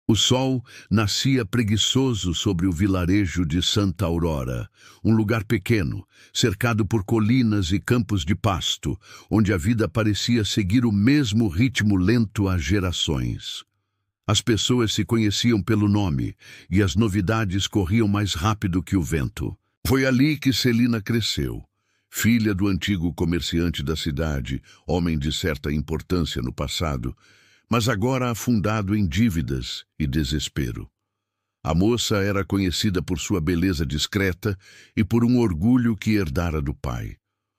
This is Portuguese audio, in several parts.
O sol nascia preguiçoso sobre o vilarejo de Santa Aurora, um lugar pequeno, cercado por colinas e campos de pasto, onde a vida parecia seguir o mesmo ritmo lento há gerações. As pessoas se conheciam pelo nome, e as novidades corriam mais rápido que o vento. Foi ali que Celina cresceu, filha do antigo comerciante da cidade, homem de certa importância no passado, mas agora afundado em dívidas e desespero. A moça era conhecida por sua beleza discreta e por um orgulho que herdara do pai.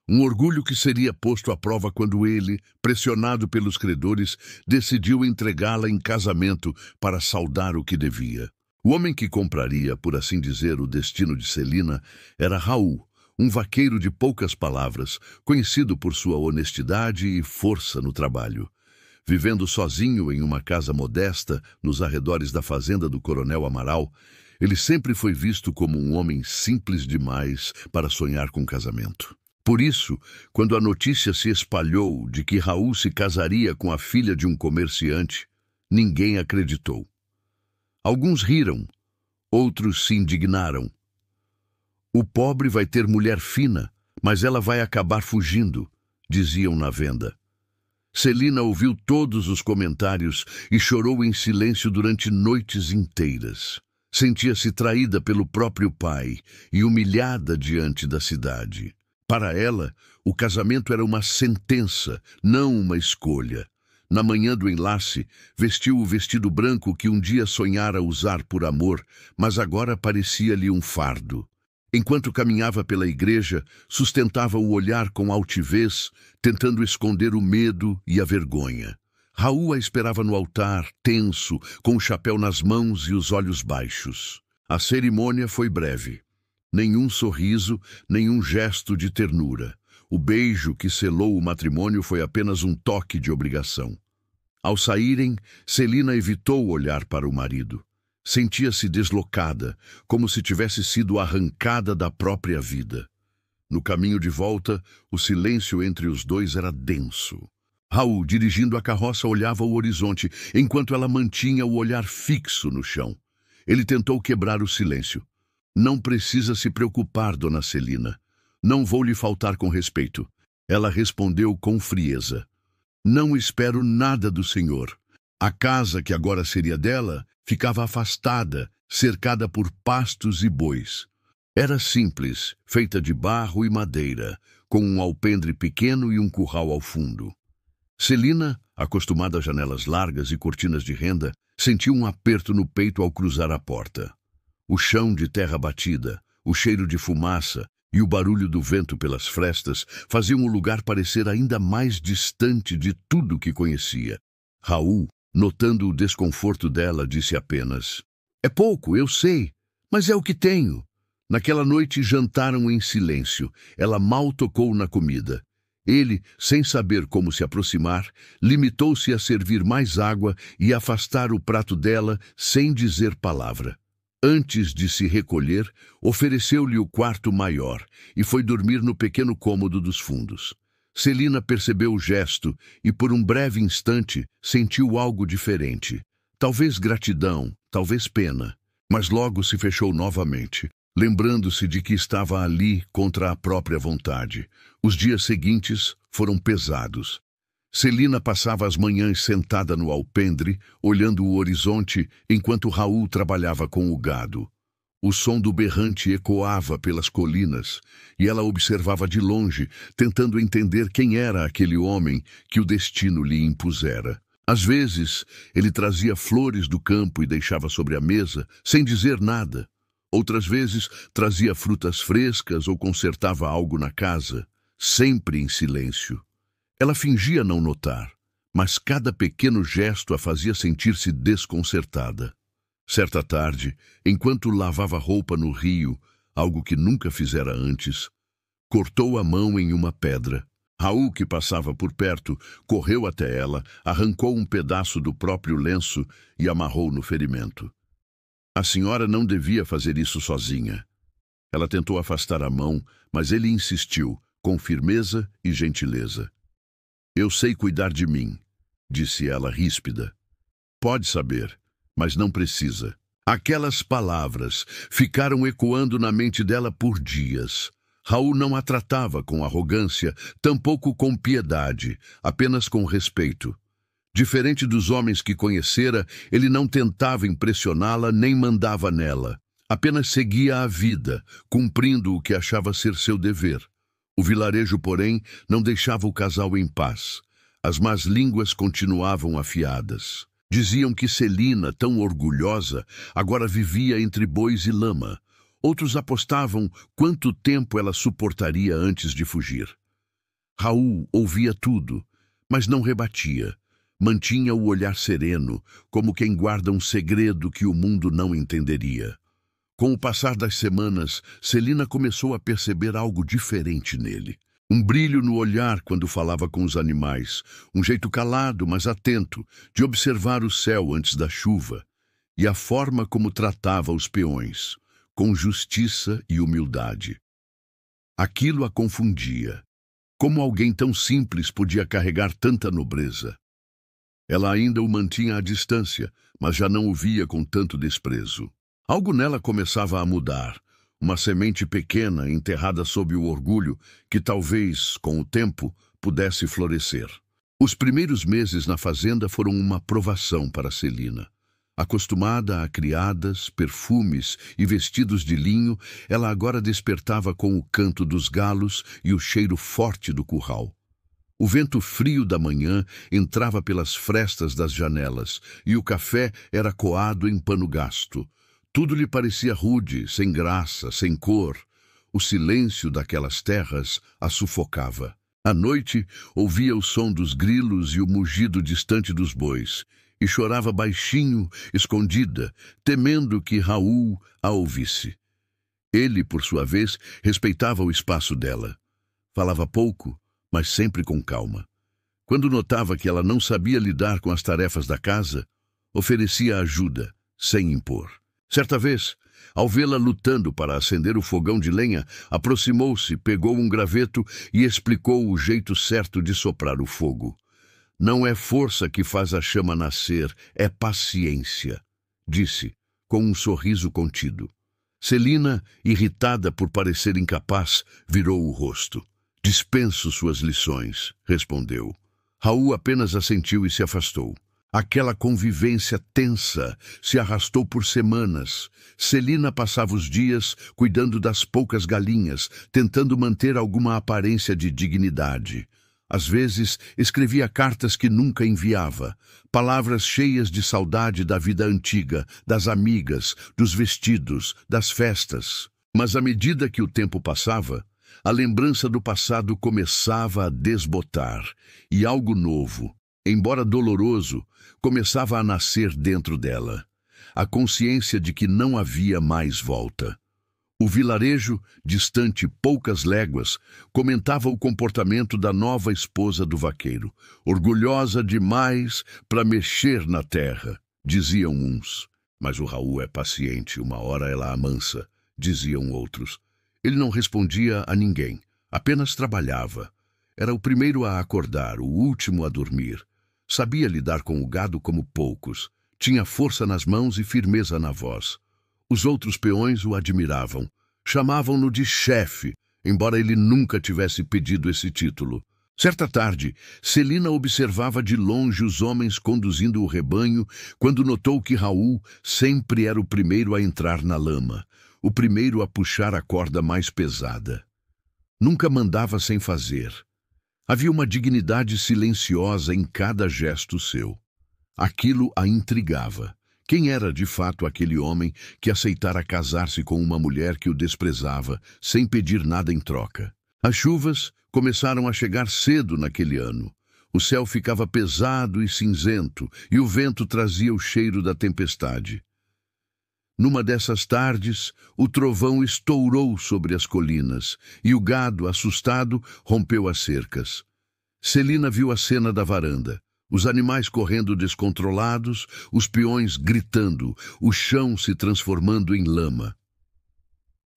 Um orgulho que seria posto à prova quando ele, pressionado pelos credores, decidiu entregá-la em casamento para saldar o que devia. O homem que compraria, por assim dizer, o destino de Celina era Raul, um vaqueiro de poucas palavras, conhecido por sua honestidade e força no trabalho. Vivendo sozinho em uma casa modesta nos arredores da fazenda do Coronel Amaral, ele sempre foi visto como um homem simples demais para sonhar com casamento. Por isso, quando a notícia se espalhou de que Raul se casaria com a filha de um comerciante, ninguém acreditou. Alguns riram, outros se indignaram. O pobre vai ter mulher fina, mas ela vai acabar fugindo, diziam na venda. Celina ouviu todos os comentários e chorou em silêncio durante noites inteiras. Sentia-se traída pelo próprio pai e humilhada diante da cidade. Para ela, o casamento era uma sentença, não uma escolha. Na manhã do enlace, vestiu o vestido branco que um dia sonhara usar por amor, mas agora parecia-lhe um fardo. Enquanto caminhava pela igreja, sustentava o olhar com altivez, tentando esconder o medo e a vergonha. Raul a esperava no altar, tenso, com o chapéu nas mãos e os olhos baixos. A cerimônia foi breve. Nenhum sorriso, nenhum gesto de ternura. O beijo que selou o matrimônio foi apenas um toque de obrigação. Ao saírem, Celina evitou olhar para o marido. Sentia-se deslocada, como se tivesse sido arrancada da própria vida. No caminho de volta, o silêncio entre os dois era denso. Raul, dirigindo a carroça, olhava o horizonte, enquanto ela mantinha o olhar fixo no chão. Ele tentou quebrar o silêncio. Não precisa se preocupar, dona Celina. Não vou lhe faltar com respeito. Ela respondeu com frieza. Não espero nada do senhor. A casa, que agora seria dela, ficava afastada, cercada por pastos e bois. Era simples, feita de barro e madeira, com um alpendre pequeno e um curral ao fundo. Celina, acostumada a janelas largas e cortinas de renda, sentiu um aperto no peito ao cruzar a porta. O chão de terra batida, o cheiro de fumaça e o barulho do vento pelas frestas faziam o lugar parecer ainda mais distante de tudo que conhecia. Raul, notando o desconforto dela, disse apenas: "É pouco, eu sei, mas é o que tenho." Naquela noite jantaram em silêncio. Ela mal tocou na comida. Ele, sem saber como se aproximar, limitou-se a servir mais água e afastar o prato dela sem dizer palavra. Antes de se recolher, ofereceu-lhe o quarto maior e foi dormir no pequeno cômodo dos fundos. Celina percebeu o gesto e, por um breve instante, sentiu algo diferente. Talvez gratidão, talvez pena. Mas logo se fechou novamente, lembrando-se de que estava ali contra a própria vontade. Os dias seguintes foram pesados. Celina passava as manhãs sentada no alpendre, olhando o horizonte, enquanto Raul trabalhava com o gado. O som do berrante ecoava pelas colinas, e ela observava de longe, tentando entender quem era aquele homem que o destino lhe impusera. Às vezes, ele trazia flores do campo e deixava sobre a mesa, sem dizer nada. Outras vezes, trazia frutas frescas ou consertava algo na casa, sempre em silêncio. Ela fingia não notar, mas cada pequeno gesto a fazia sentir-se desconcertada. Certa tarde, enquanto lavava roupa no rio, algo que nunca fizera antes, cortou a mão em uma pedra. Raul, que passava por perto, correu até ela, arrancou um pedaço do próprio lenço e amarrou no ferimento. A senhora não devia fazer isso sozinha. Ela tentou afastar a mão, mas ele insistiu, com firmeza e gentileza. "Eu sei cuidar de mim", disse ela ríspida. "Pode saber, mas não precisa. Aquelas palavras ficaram ecoando na mente dela por dias. Raul não a tratava com arrogância, tampouco com piedade, apenas com respeito. Diferente dos homens que conhecera, ele não tentava impressioná-la nem mandava nela. Apenas seguia a vida, cumprindo o que achava ser seu dever. O vilarejo, porém, não deixava o casal em paz. As más línguas continuavam afiadas. Diziam que Celina, tão orgulhosa, agora vivia entre bois e lama. Outros apostavam quanto tempo ela suportaria antes de fugir. Raul ouvia tudo, mas não rebatia. Mantinha o olhar sereno, como quem guarda um segredo que o mundo não entenderia. Com o passar das semanas, Celina começou a perceber algo diferente nele. Um brilho no olhar quando falava com os animais, um jeito calado, mas atento, de observar o céu antes da chuva, e a forma como tratava os peões, com justiça e humildade. Aquilo a confundia. Como alguém tão simples podia carregar tanta nobreza? Ela ainda o mantinha à distância, mas já não o via com tanto desprezo. Algo nela começava a mudar, uma semente pequena enterrada sob o orgulho que talvez, com o tempo, pudesse florescer. Os primeiros meses na fazenda foram uma provação para Celina. Acostumada a criadas, perfumes e vestidos de linho, ela agora despertava com o canto dos galos e o cheiro forte do curral. O vento frio da manhã entrava pelas frestas das janelas e o café era coado em pano gasto. Tudo lhe parecia rude, sem graça, sem cor. O silêncio daquelas terras a sufocava. À noite, ouvia o som dos grilos e o mugido distante dos bois, e chorava baixinho, escondida, temendo que Raul a ouvisse. Ele, por sua vez, respeitava o espaço dela. Falava pouco, mas sempre com calma. Quando notava que ela não sabia lidar com as tarefas da casa, oferecia ajuda, sem impor. Certa vez, ao vê-la lutando para acender o fogão de lenha, aproximou-se, pegou um graveto e explicou o jeito certo de soprar o fogo. Não é força que faz a chama nascer, é paciência, disse, com um sorriso contido. Celina, irritada por parecer incapaz, virou o rosto. Dispenso suas lições, respondeu. Raul apenas assentiu e se afastou. Aquela convivência tensa se arrastou por semanas. Celina passava os dias cuidando das poucas galinhas, tentando manter alguma aparência de dignidade. Às vezes, escrevia cartas que nunca enviava, palavras cheias de saudade da vida antiga, das amigas, dos vestidos, das festas. Mas à medida que o tempo passava, a lembrança do passado começava a desbotar, e algo novo, embora doloroso, começava a nascer dentro dela. A consciência de que não havia mais volta. O vilarejo, distante poucas léguas, comentava o comportamento da nova esposa do vaqueiro. Orgulhosa demais para mexer na terra, diziam uns. Mas o Raul é paciente, uma hora ela amansa, diziam outros. Ele não respondia a ninguém, apenas trabalhava. Era o primeiro a acordar, o último a dormir. Sabia lidar com o gado como poucos. Tinha força nas mãos e firmeza na voz. Os outros peões o admiravam. Chamavam-no de chefe, embora ele nunca tivesse pedido esse título. Certa tarde, Celina observava de longe os homens conduzindo o rebanho quando notou que Raul sempre era o primeiro a entrar na lama, o primeiro a puxar a corda mais pesada. Nunca mandava sem fazer. Havia uma dignidade silenciosa em cada gesto seu. Aquilo a intrigava. Quem era de fato aquele homem que aceitara casar-se com uma mulher que o desprezava, sem pedir nada em troca? As chuvas começaram a chegar cedo naquele ano. O céu ficava pesado e cinzento, e o vento trazia o cheiro da tempestade. Numa dessas tardes, o trovão estourou sobre as colinas, e o gado, assustado, rompeu as cercas. Celina viu a cena da varanda. Os animais correndo descontrolados, os peões gritando, o chão se transformando em lama.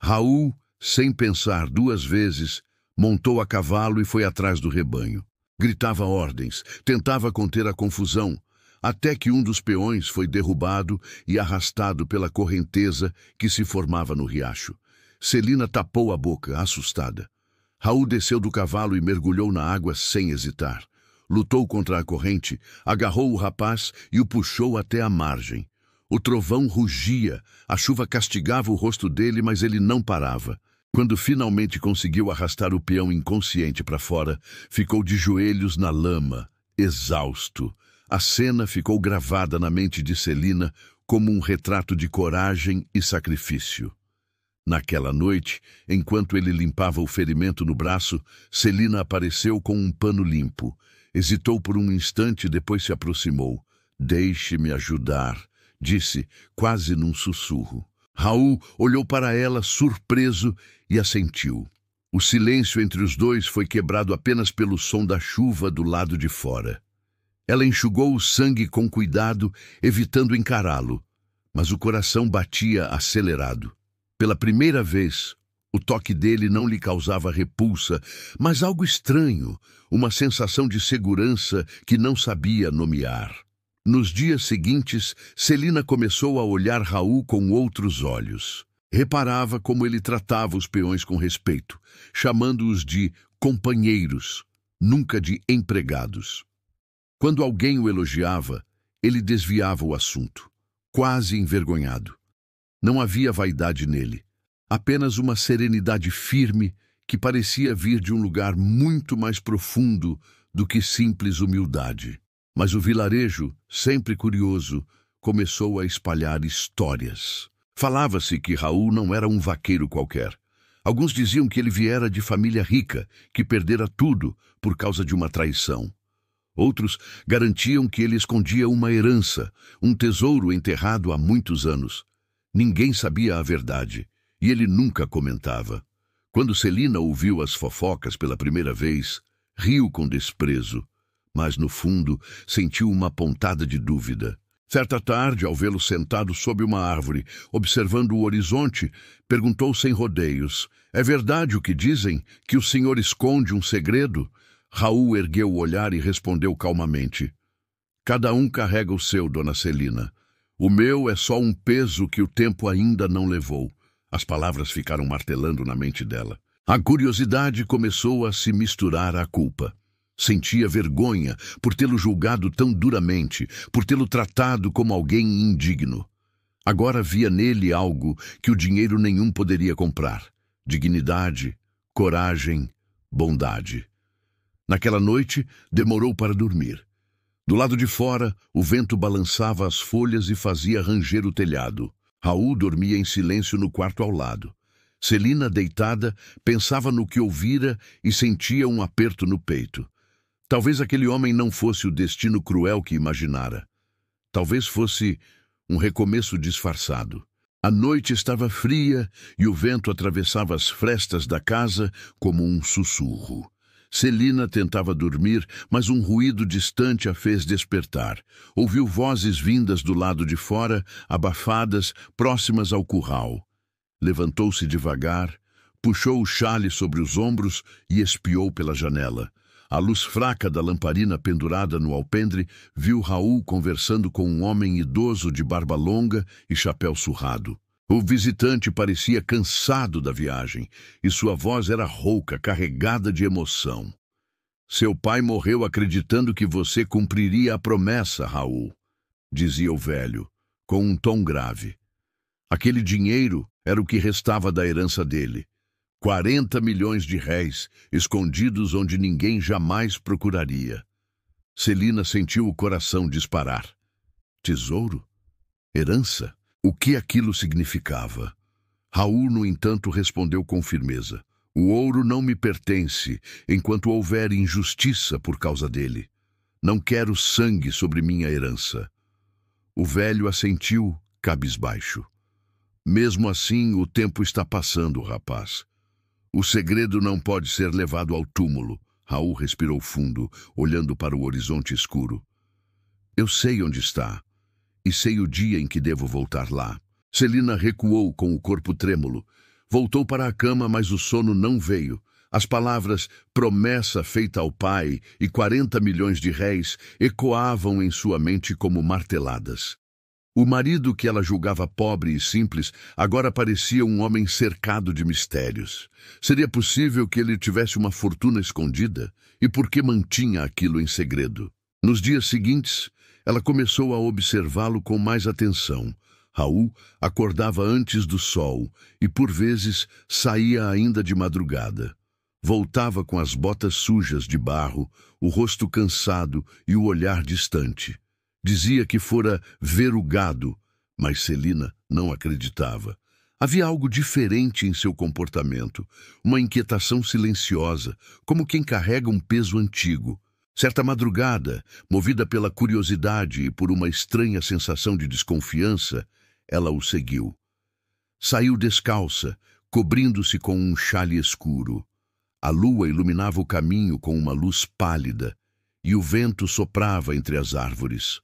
Raul, sem pensar duas vezes, montou a cavalo e foi atrás do rebanho. Gritava ordens, tentava conter a confusão. até que um dos peões foi derrubado e arrastado pela correnteza que se formava no riacho. Celina tapou a boca, assustada. Raul desceu do cavalo e mergulhou na água sem hesitar. Lutou contra a corrente, agarrou o rapaz e o puxou até a margem. O trovão rugia, a chuva castigava o rosto dele, mas ele não parava. Quando finalmente conseguiu arrastar o peão inconsciente para fora, ficou de joelhos na lama, exausto. A cena ficou gravada na mente de Celina como um retrato de coragem e sacrifício. Naquela noite, enquanto ele limpava o ferimento no braço, Celina apareceu com um pano limpo. Hesitou por um instante e depois se aproximou. "Deixe-me ajudar", disse, quase num sussurro. Raul olhou para ela, surpreso, e assentiu. O silêncio entre os dois foi quebrado apenas pelo som da chuva do lado de fora. Ela enxugou o sangue com cuidado, evitando encará-lo, mas o coração batia acelerado. Pela primeira vez, o toque dele não lhe causava repulsa, mas algo estranho, uma sensação de segurança que não sabia nomear. Nos dias seguintes, Celina começou a olhar Raul com outros olhos. Reparava como ele tratava os peões com respeito, chamando-os de companheiros, nunca de empregados. Quando alguém o elogiava, ele desviava o assunto, quase envergonhado. Não havia vaidade nele, apenas uma serenidade firme que parecia vir de um lugar muito mais profundo do que simples humildade. Mas o vilarejo, sempre curioso, começou a espalhar histórias. Falava-se que Raul não era um vaqueiro qualquer. Alguns diziam que ele viera de família rica, que perdera tudo por causa de uma traição. Outros garantiam que ele escondia uma herança, um tesouro enterrado há muitos anos. Ninguém sabia a verdade, e ele nunca comentava. Quando Celina ouviu as fofocas pela primeira vez, riu com desprezo, mas no fundo sentiu uma pontada de dúvida. Certa tarde, ao vê-lo sentado sob uma árvore, observando o horizonte, perguntou sem rodeios: "É verdade o que dizem, que o senhor esconde um segredo?" Raul ergueu o olhar e respondeu calmamente: "Cada um carrega o seu, dona Celina. O meu é só um peso que o tempo ainda não levou." As palavras ficaram martelando na mente dela. A curiosidade começou a se misturar à culpa. Sentia vergonha por tê-lo julgado tão duramente, por tê-lo tratado como alguém indigno. Agora via nele algo que o dinheiro nenhum poderia comprar: dignidade, coragem, bondade. Naquela noite, demorou para dormir. Do lado de fora, o vento balançava as folhas e fazia ranger o telhado. Raul dormia em silêncio no quarto ao lado. Celina, deitada, pensava no que ouvira e sentia um aperto no peito. Talvez aquele homem não fosse o destino cruel que imaginara. Talvez fosse um recomeço disfarçado. A noite estava fria e o vento atravessava as frestas da casa como um sussurro. Celina tentava dormir, mas um ruído distante a fez despertar. Ouviu vozes vindas do lado de fora, abafadas, próximas ao curral. Levantou-se devagar, puxou o xale sobre os ombros e espiou pela janela. À luz fraca da lamparina pendurada no alpendre, viu Raul conversando com um homem idoso de barba longa e chapéu surrado. O visitante parecia cansado da viagem, e sua voz era rouca, carregada de emoção. "Seu pai morreu acreditando que você cumpriria a promessa, Raul", dizia o velho, com um tom grave. Aquele dinheiro era o que restava da herança dele. 40 milhões de réis, escondidos onde ninguém jamais procuraria. Celina sentiu o coração disparar. Tesouro? Herança? O que aquilo significava? Raul, no entanto, respondeu com firmeza: "O ouro não me pertence enquanto houver injustiça por causa dele. Não quero sangue sobre minha herança." O velho assentiu, cabisbaixo. "Mesmo assim, o tempo está passando, rapaz. O segredo não pode ser levado ao túmulo." Raul respirou fundo, olhando para o horizonte escuro. "Eu sei onde está. E sei o dia em que devo voltar lá." Celina recuou com o corpo trêmulo. Voltou para a cama, mas o sono não veio. As palavras promessa feita ao pai e 40 milhões de réis ecoavam em sua mente como marteladas. O marido que ela julgava pobre e simples agora parecia um homem cercado de mistérios. Seria possível que ele tivesse uma fortuna escondida? E por que mantinha aquilo em segredo? Nos dias seguintes, ela começou a observá-lo com mais atenção. Raul acordava antes do sol e, por vezes, saía ainda de madrugada. Voltava com as botas sujas de barro, o rosto cansado e o olhar distante. Dizia que fora ver o gado, mas Celina não acreditava. Havia algo diferente em seu comportamento, uma inquietação silenciosa, como quem carrega um peso antigo. Certa madrugada, movida pela curiosidade e por uma estranha sensação de desconfiança, ela o seguiu. Saiu descalça, cobrindo-se com um xale escuro. A lua iluminava o caminho com uma luz pálida, e o vento soprava entre as árvores.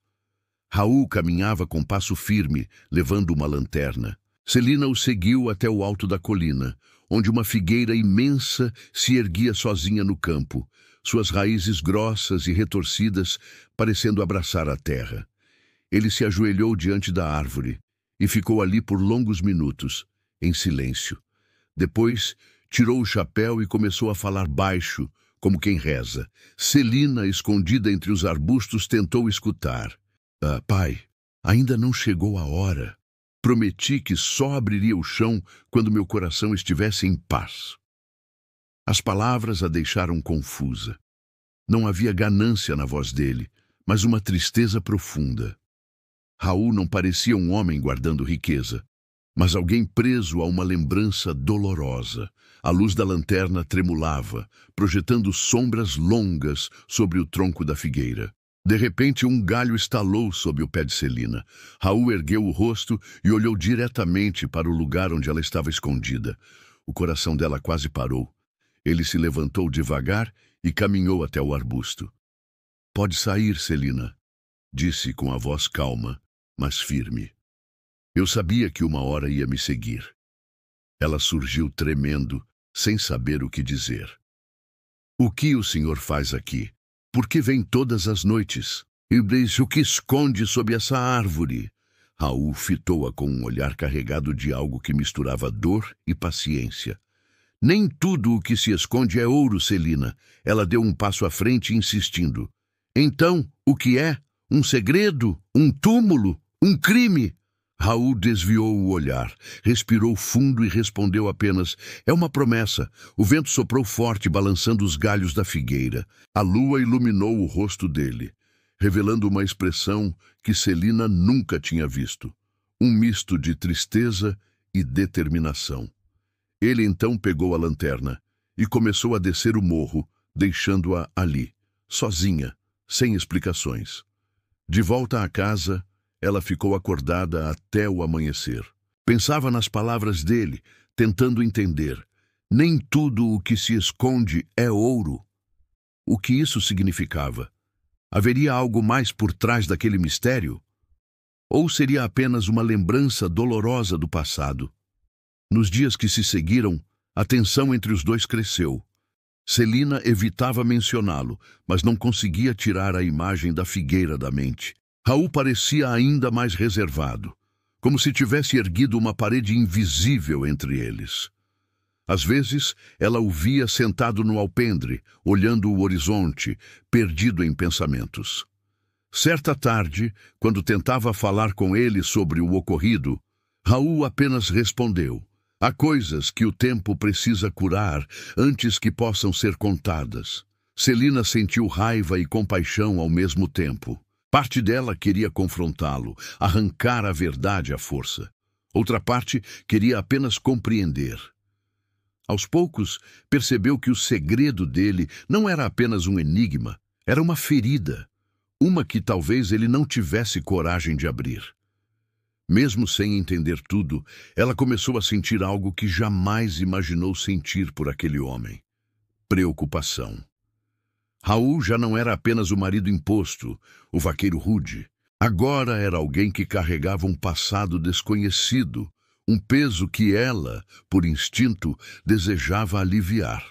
Raul caminhava com passo firme, levando uma lanterna. Celina o seguiu até o alto da colina, onde uma figueira imensa se erguia sozinha no campo, suas raízes grossas e retorcidas parecendo abraçar a terra. Ele se ajoelhou diante da árvore e ficou ali por longos minutos, em silêncio. Depois, tirou o chapéu e começou a falar baixo, como quem reza. Celina, escondida entre os arbustos, tentou escutar. Pai, ainda não chegou a hora. Prometi que só abriria o chão quando meu coração estivesse em paz. As palavras a deixaram confusa. Não havia ganância na voz dele, mas uma tristeza profunda. Raul não parecia um homem guardando riqueza, mas alguém preso a uma lembrança dolorosa. A luz da lanterna tremulava, projetando sombras longas sobre o tronco da figueira. De repente, um galho estalou sob o pé de Celina. Raul ergueu o rosto e olhou diretamente para o lugar onde ela estava escondida. O coração dela quase parou. Ele se levantou devagar e caminhou até o arbusto. Pode sair, Celina, disse com a voz calma, mas firme. Eu sabia que uma hora ia me seguir. Ela surgiu tremendo, sem saber o que dizer. O que o senhor faz aqui? Por que vem todas as noites? Iblis, o que esconde sob essa árvore? Raul fitou-a com um olhar carregado de algo que misturava dor e paciência. Nem tudo o que se esconde é ouro, Celina. Ela deu um passo à frente, insistindo. Então, o que é? Um segredo? Um túmulo? Um crime? Raul desviou o olhar, respirou fundo e respondeu apenas, é uma promessa. O vento soprou forte, balançando os galhos da figueira. A lua iluminou o rosto dele, revelando uma expressão que Celina nunca tinha visto. Um misto de tristeza e determinação. Ele então pegou a lanterna e começou a descer o morro, deixando-a ali, sozinha, sem explicações. De volta à casa, ela ficou acordada até o amanhecer. Pensava nas palavras dele, tentando entender. Nem tudo o que se esconde é ouro. O que isso significava? Haveria algo mais por trás daquele mistério? Ou seria apenas uma lembrança dolorosa do passado? Nos dias que se seguiram, a tensão entre os dois cresceu. Celina evitava mencioná-lo, mas não conseguia tirar a imagem da figueira da mente. Raul parecia ainda mais reservado, como se tivesse erguido uma parede invisível entre eles. Às vezes, ela o via sentado no alpendre, olhando o horizonte, perdido em pensamentos. Certa tarde, quando tentava falar com ele sobre o ocorrido, Raul apenas respondeu: há coisas que o tempo precisa curar antes que possam ser contadas. Celina sentiu raiva e compaixão ao mesmo tempo. Parte dela queria confrontá-lo, arrancar a verdade à força. Outra parte queria apenas compreender. Aos poucos, percebeu que o segredo dele não era apenas um enigma, era uma ferida, uma que talvez ele não tivesse coragem de abrir. Mesmo sem entender tudo, ela começou a sentir algo que jamais imaginou sentir por aquele homem: preocupação. Raul já não era apenas o marido imposto, o vaqueiro rude. Agora era alguém que carregava um passado desconhecido, um peso que ela, por instinto, desejava aliviar.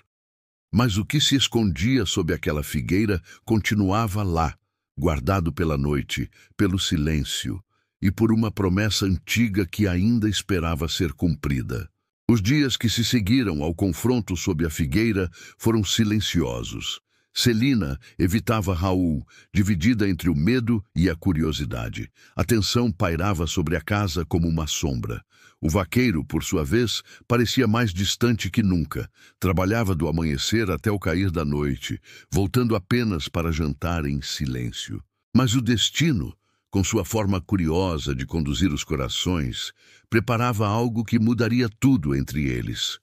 Mas o que se escondia sob aquela figueira continuava lá, guardado pela noite, pelo silêncio e por uma promessa antiga que ainda esperava ser cumprida. Os dias que se seguiram ao confronto sob a figueira foram silenciosos. Celina evitava Raul, dividida entre o medo e a curiosidade. A tensão pairava sobre a casa como uma sombra. O vaqueiro, por sua vez, parecia mais distante que nunca. Trabalhava do amanhecer até o cair da noite, voltando apenas para jantar em silêncio. Mas o destino, com sua forma curiosa de conduzir os corações, preparava algo que mudaria tudo entre eles.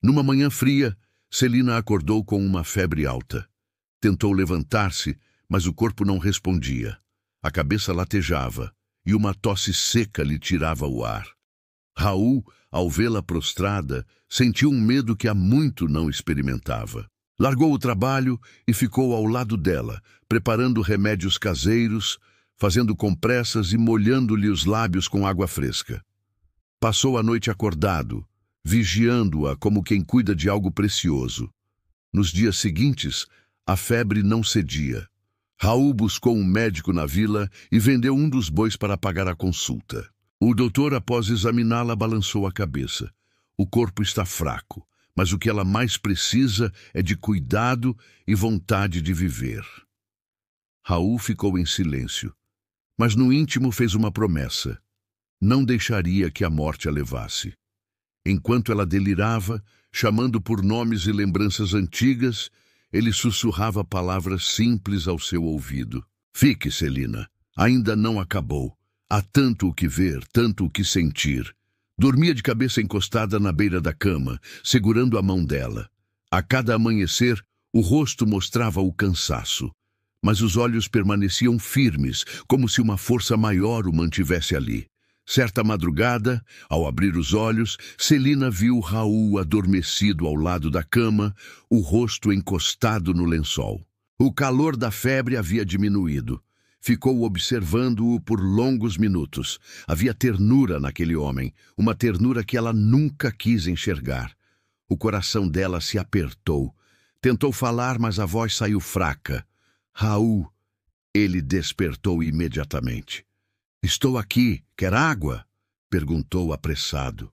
Numa manhã fria, Celina acordou com uma febre alta. Tentou levantar-se, mas o corpo não respondia. A cabeça latejava e uma tosse seca lhe tirava o ar. Raul, ao vê-la prostrada, sentiu um medo que há muito não experimentava. Largou o trabalho e ficou ao lado dela, preparando remédios caseiros, fazendo compressas e molhando-lhe os lábios com água fresca. Passou a noite acordado, vigiando-a como quem cuida de algo precioso. Nos dias seguintes, a febre não cedia. Raul buscou um médico na vila e vendeu um dos bois para pagar a consulta. O doutor, após examiná-la, balançou a cabeça. O corpo está fraco, mas o que ela mais precisa é de cuidado e vontade de viver. Raul ficou em silêncio, mas no íntimo fez uma promessa. Não deixaria que a morte a levasse. Enquanto ela delirava, chamando por nomes e lembranças antigas, ele sussurrava palavras simples ao seu ouvido. Fique, Celina, ainda não acabou. Há tanto o que ver, tanto o que sentir. Dormia de cabeça encostada na beira da cama, segurando a mão dela. A cada amanhecer, o rosto mostrava o cansaço, mas os olhos permaneciam firmes, como se uma força maior o mantivesse ali. Certa madrugada, ao abrir os olhos, Celina viu Raul adormecido ao lado da cama, o rosto encostado no lençol. O calor da febre havia diminuído. Ficou observando-o por longos minutos. Havia ternura naquele homem, uma ternura que ela nunca quis enxergar. O coração dela se apertou. Tentou falar, mas a voz saiu fraca. Raul, ele despertou imediatamente. Estou aqui, quer água? Perguntou apressado.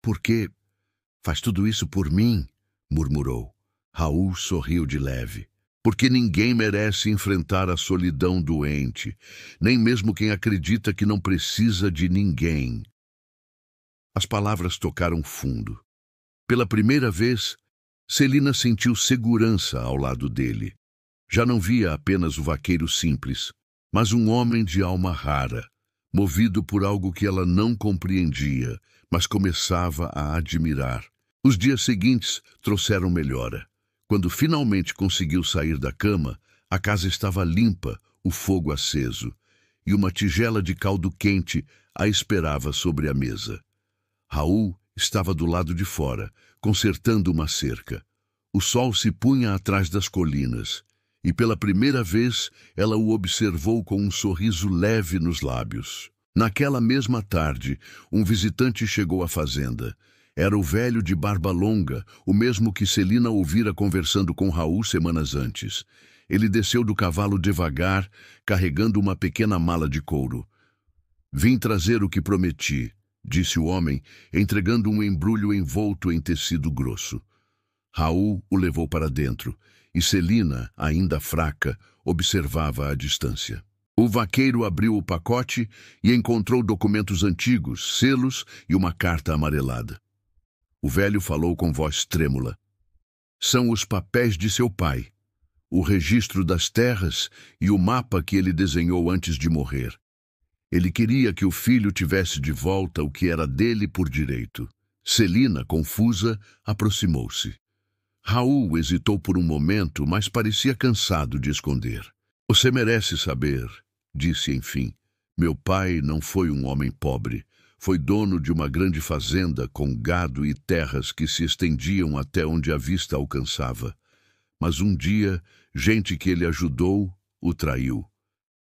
Por quê? Faz tudo isso por mim? Murmurou. Raul sorriu de leve. Porque ninguém merece enfrentar a solidão doente, nem mesmo quem acredita que não precisa de ninguém. As palavras tocaram fundo. Pela primeira vez, Celina sentiu segurança ao lado dele. Já não via apenas o vaqueiro simples, mas um homem de alma rara, movido por algo que ela não compreendia, mas começava a admirar. Os dias seguintes trouxeram melhora. Quando finalmente conseguiu sair da cama, a casa estava limpa, o fogo aceso, e uma tigela de caldo quente a esperava sobre a mesa. Raul estava do lado de fora, consertando uma cerca. O sol se punha atrás das colinas, e pela primeira vez ela o observou com um sorriso leve nos lábios. Naquela mesma tarde, um visitante chegou à fazenda. Era o velho de barba longa, o mesmo que Celina ouvira conversando com Raul semanas antes. Ele desceu do cavalo devagar, carregando uma pequena mala de couro. Vim trazer o que prometi, disse o homem, entregando um embrulho envolto em tecido grosso. Raul o levou para dentro, e Celina, ainda fraca, observava à distância. O vaqueiro abriu o pacote e encontrou documentos antigos, selos e uma carta amarelada. O velho falou com voz trêmula. São os papéis de seu pai, o registro das terras e o mapa que ele desenhou antes de morrer. Ele queria que o filho tivesse de volta o que era dele por direito. Celina, confusa, aproximou-se. Raul hesitou por um momento, mas parecia cansado de esconder. Você merece saber, disse enfim. Meu pai não foi um homem pobre. Foi dono de uma grande fazenda com gado e terras que se estendiam até onde a vista alcançava. Mas um dia, gente que ele ajudou o traiu.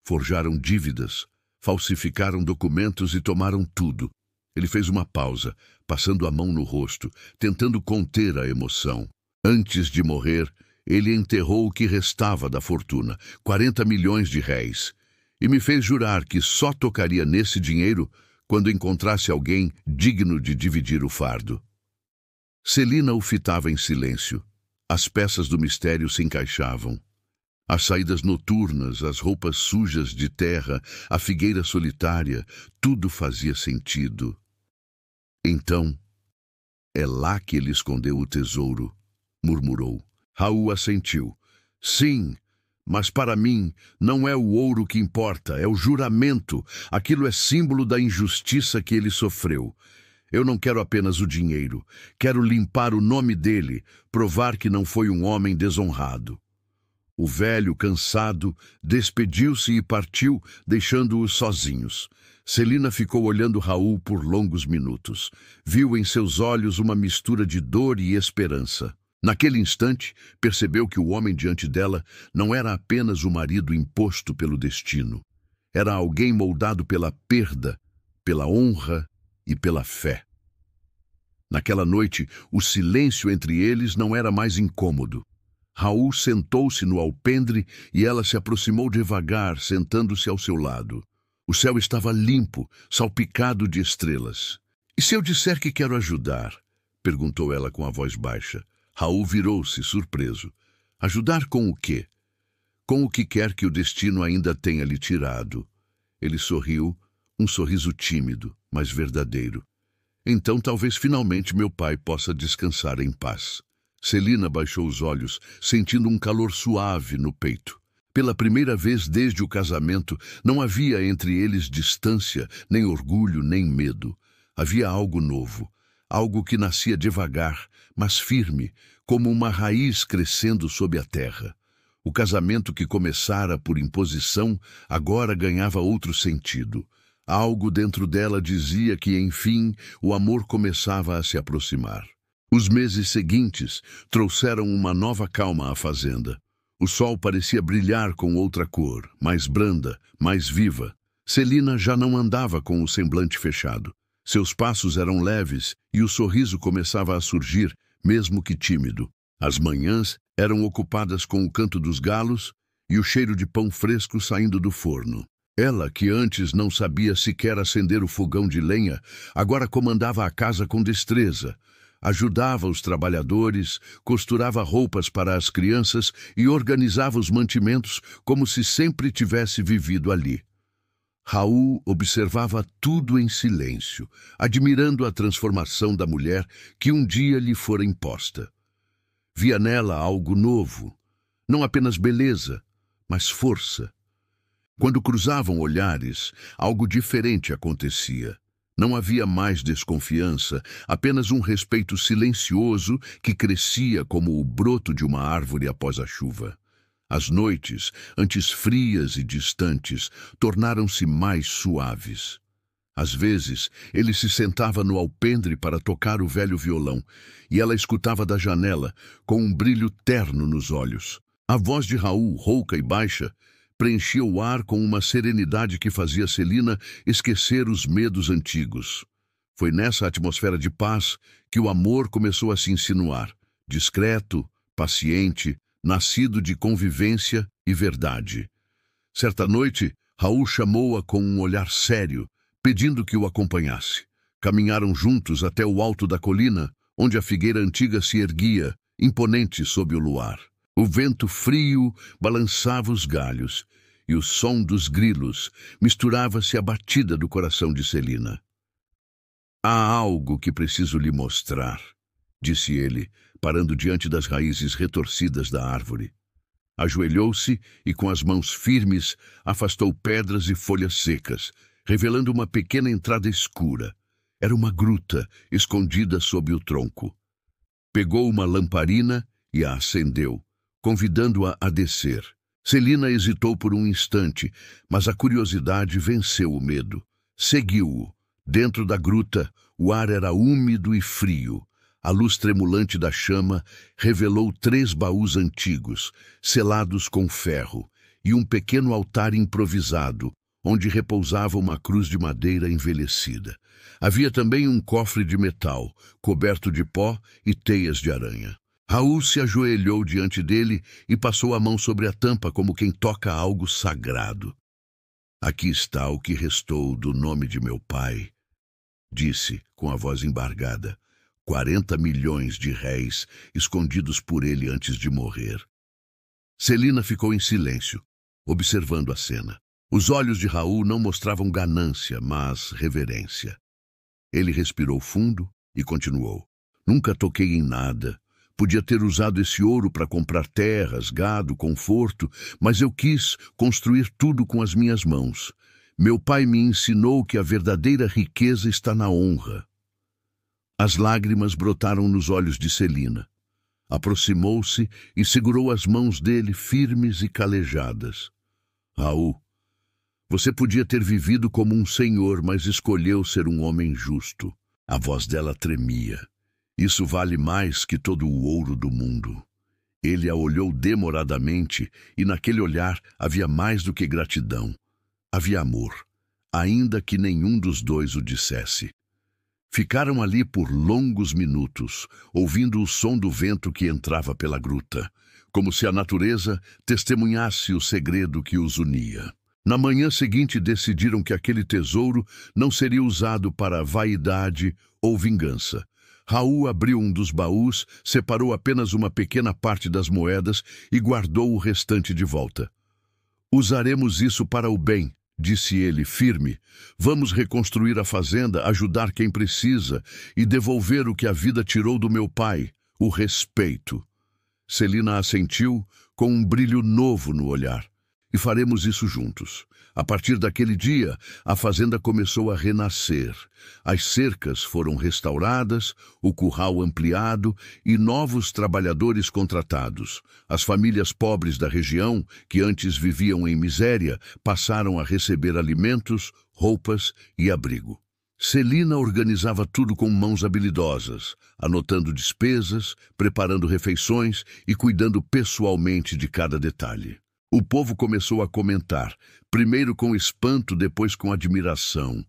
Forjaram dívidas, falsificaram documentos e tomaram tudo. Ele fez uma pausa, passando a mão no rosto, tentando conter a emoção. Antes de morrer, ele enterrou o que restava da fortuna, 40 milhões de réis, e me fez jurar que só tocaria nesse dinheiro quando encontrasse alguém digno de dividir o fardo. Celina o fitava em silêncio. As peças do mistério se encaixavam. As saídas noturnas, as roupas sujas de terra, a figueira solitária, tudo fazia sentido. Então, é lá que ele escondeu o tesouro, murmurou. Raul assentiu. Sim, mas para mim não é o ouro que importa, é o juramento. Aquilo é símbolo da injustiça que ele sofreu. Eu não quero apenas o dinheiro. Quero limpar o nome dele, provar que não foi um homem desonrado. O velho, cansado, despediu-se e partiu, deixando-os sozinhos. Celina ficou olhando Raul por longos minutos. Viu em seus olhos uma mistura de dor e esperança. Naquele instante, percebeu que o homem diante dela não era apenas o marido imposto pelo destino. Era alguém moldado pela perda, pela honra e pela fé. Naquela noite, o silêncio entre eles não era mais incômodo. Raul sentou-se no alpendre e ela se aproximou devagar, sentando-se ao seu lado. O céu estava limpo, salpicado de estrelas. E se eu disser que quero ajudar? Perguntou ela com a voz baixa. Raul virou-se, surpreso. Ajudar com o quê? Com o que quer que o destino ainda tenha lhe tirado. Ele sorriu, um sorriso tímido, mas verdadeiro. Então talvez finalmente meu pai possa descansar em paz. Celina baixou os olhos, sentindo um calor suave no peito. Pela primeira vez desde o casamento, não havia entre eles distância, nem orgulho, nem medo. Havia algo novo, algo que nascia devagar, mas firme, como uma raiz crescendo sob a terra. O casamento que começara por imposição, agora ganhava outro sentido. Algo dentro dela dizia que, enfim, o amor começava a se aproximar. Os meses seguintes trouxeram uma nova calma à fazenda. O sol parecia brilhar com outra cor, mais branda, mais viva. Celina já não andava com o semblante fechado. Seus passos eram leves e o sorriso começava a surgir, mesmo que tímido. As manhãs eram ocupadas com o canto dos galos e o cheiro de pão fresco saindo do forno. Ela, que antes não sabia sequer acender o fogão de lenha, agora comandava a casa com destreza. Ajudava os trabalhadores, costurava roupas para as crianças e organizava os mantimentos como se sempre tivesse vivido ali. Raul observava tudo em silêncio, admirando a transformação da mulher que um dia lhe fora imposta. Via nela algo novo, não apenas beleza, mas força. Quando cruzavam olhares, algo diferente acontecia. Não havia mais desconfiança, apenas um respeito silencioso que crescia como o broto de uma árvore após a chuva. As noites, antes frias e distantes, tornaram-se mais suaves. Às vezes, ele se sentava no alpendre para tocar o velho violão, e ela escutava da janela, com um brilho terno nos olhos. A voz de Raul, rouca e baixa, preenchia o ar com uma serenidade que fazia Celina esquecer os medos antigos. Foi nessa atmosfera de paz que o amor começou a se insinuar, discreto, paciente, nascido de convivência e verdade. Certa noite, Raul chamou-a com um olhar sério, pedindo que o acompanhasse. Caminharam juntos até o alto da colina, onde a figueira antiga se erguia, imponente sob o luar. O vento frio balançava os galhos, e o som dos grilos misturava-se à batida do coração de Celina. Há algo que preciso lhe mostrar, disse ele, parando diante das raízes retorcidas da árvore. Ajoelhou-se e, com as mãos firmes, afastou pedras e folhas secas, revelando uma pequena entrada escura. Era uma gruta, escondida sob o tronco. Pegou uma lamparina e a acendeu, convidando-a a descer. Celina hesitou por um instante, mas a curiosidade venceu o medo. Seguiu-o. Dentro da gruta, o ar era úmido e frio. A luz tremulante da chama revelou 3 baús antigos, selados com ferro, e um pequeno altar improvisado, onde repousava uma cruz de madeira envelhecida. Havia também um cofre de metal, coberto de pó e teias de aranha. Raul se ajoelhou diante dele e passou a mão sobre a tampa como quem toca algo sagrado. Aqui está o que restou do nome de meu pai, disse com a voz embargada. 40 milhões de réis escondidos por ele antes de morrer. Celina ficou em silêncio, observando a cena. Os olhos de Raul não mostravam ganância, mas reverência. Ele respirou fundo e continuou. Nunca toquei em nada. Podia ter usado esse ouro para comprar terras, gado, conforto, mas eu quis construir tudo com as minhas mãos. Meu pai me ensinou que a verdadeira riqueza está na honra. As lágrimas brotaram nos olhos de Celina. Aproximou-se e segurou as mãos dele firmes e calejadas. Raul, você podia ter vivido como um senhor, mas escolheu ser um homem justo. A voz dela tremia. Isso vale mais que todo o ouro do mundo. Ele a olhou demoradamente e naquele olhar havia mais do que gratidão. Havia amor, ainda que nenhum dos dois o dissesse. Ficaram ali por longos minutos, ouvindo o som do vento que entrava pela gruta, como se a natureza testemunhasse o segredo que os unia. Na manhã seguinte decidiram que aquele tesouro não seria usado para vaidade ou vingança. Raul abriu um dos baús, separou apenas uma pequena parte das moedas e guardou o restante de volta. Usaremos isso para o bem, disse ele, firme. Vamos reconstruir a fazenda, ajudar quem precisa e devolver o que a vida tirou do meu pai, o respeito. Celina assentiu com um brilho novo no olhar. E faremos isso juntos. A partir daquele dia, a fazenda começou a renascer. As cercas foram restauradas, o curral ampliado e novos trabalhadores contratados. As famílias pobres da região, que antes viviam em miséria, passaram a receber alimentos, roupas e abrigo. Celina organizava tudo com mãos habilidosas, anotando despesas, preparando refeições e cuidando pessoalmente de cada detalhe. O povo começou a comentar, primeiro com espanto, depois com admiração.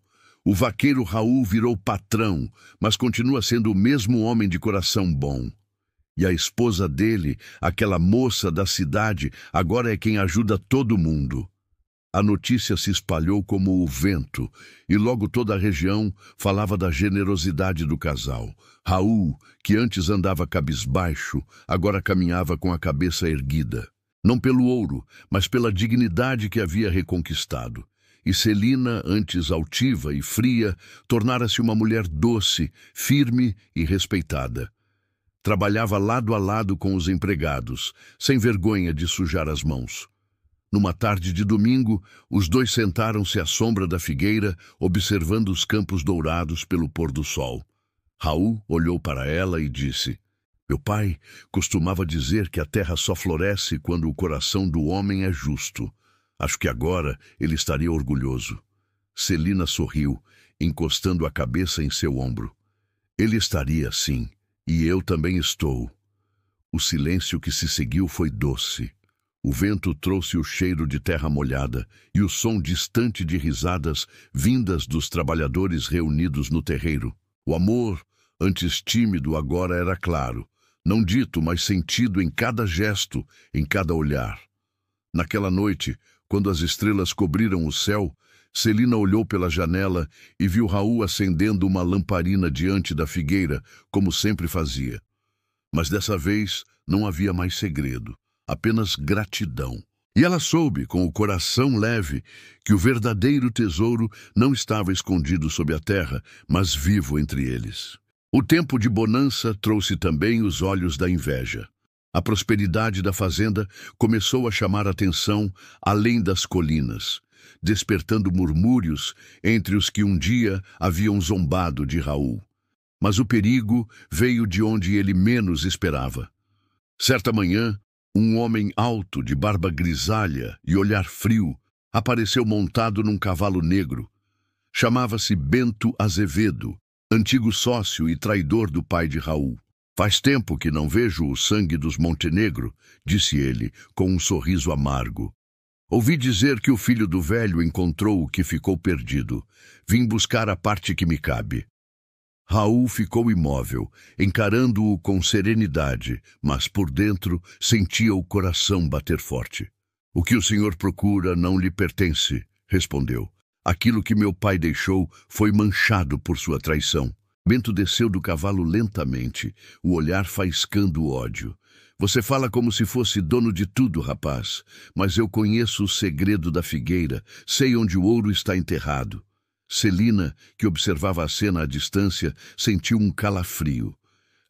O vaqueiro Raul virou patrão, mas continua sendo o mesmo homem de coração bom. E a esposa dele, aquela moça da cidade, agora é quem ajuda todo mundo. A notícia se espalhou como o vento, e logo toda a região falava da generosidade do casal. Raul, que antes andava cabisbaixo, agora caminhava com a cabeça erguida. Não pelo ouro, mas pela dignidade que havia reconquistado. E Celina, antes altiva e fria, tornara-se uma mulher doce, firme e respeitada. Trabalhava lado a lado com os empregados, sem vergonha de sujar as mãos. Numa tarde de domingo, os dois sentaram-se à sombra da figueira, observando os campos dourados pelo pôr do sol. Raul olhou para ela e disse: meu pai costumava dizer que a terra só floresce quando o coração do homem é justo. Acho que agora ele estaria orgulhoso. Celina sorriu, encostando a cabeça em seu ombro. Ele estaria, sim, e eu também estou. O silêncio que se seguiu foi doce. O vento trouxe o cheiro de terra molhada e o som distante de risadas vindas dos trabalhadores reunidos no terreiro. O amor, antes tímido, agora era claro. Não dito, mas sentido em cada gesto, em cada olhar. Naquela noite, quando as estrelas cobriram o céu, Celina olhou pela janela e viu Raul acendendo uma lamparina diante da figueira, como sempre fazia. Mas dessa vez não havia mais segredo, apenas gratidão. E ela soube, com o coração leve, que o verdadeiro tesouro não estava escondido sob a terra, mas vivo entre eles. O tempo de bonança trouxe também os olhos da inveja. A prosperidade da fazenda começou a chamar a atenção além das colinas, despertando murmúrios entre os que um dia haviam zombado de Raul. Mas o perigo veio de onde ele menos esperava. Certa manhã, um homem alto, de barba grisalha e olhar frio, apareceu montado num cavalo negro. Chamava-se Bento Azevedo, antigo sócio e traidor do pai de Raul. Faz tempo que não vejo o sangue dos Montenegro, disse ele, com um sorriso amargo. Ouvi dizer que o filho do velho encontrou o que ficou perdido. Vim buscar a parte que me cabe. Raul ficou imóvel, encarando-o com serenidade, mas por dentro sentia o coração bater forte. "O que o senhor procura não lhe pertence", respondeu. "Aquilo que meu pai deixou foi manchado por sua traição." Bento desceu do cavalo lentamente, o olhar faiscando ódio. "Você fala como se fosse dono de tudo, rapaz, mas eu conheço o segredo da figueira, sei onde o ouro está enterrado." Celina, que observava a cena à distância, sentiu um calafrio.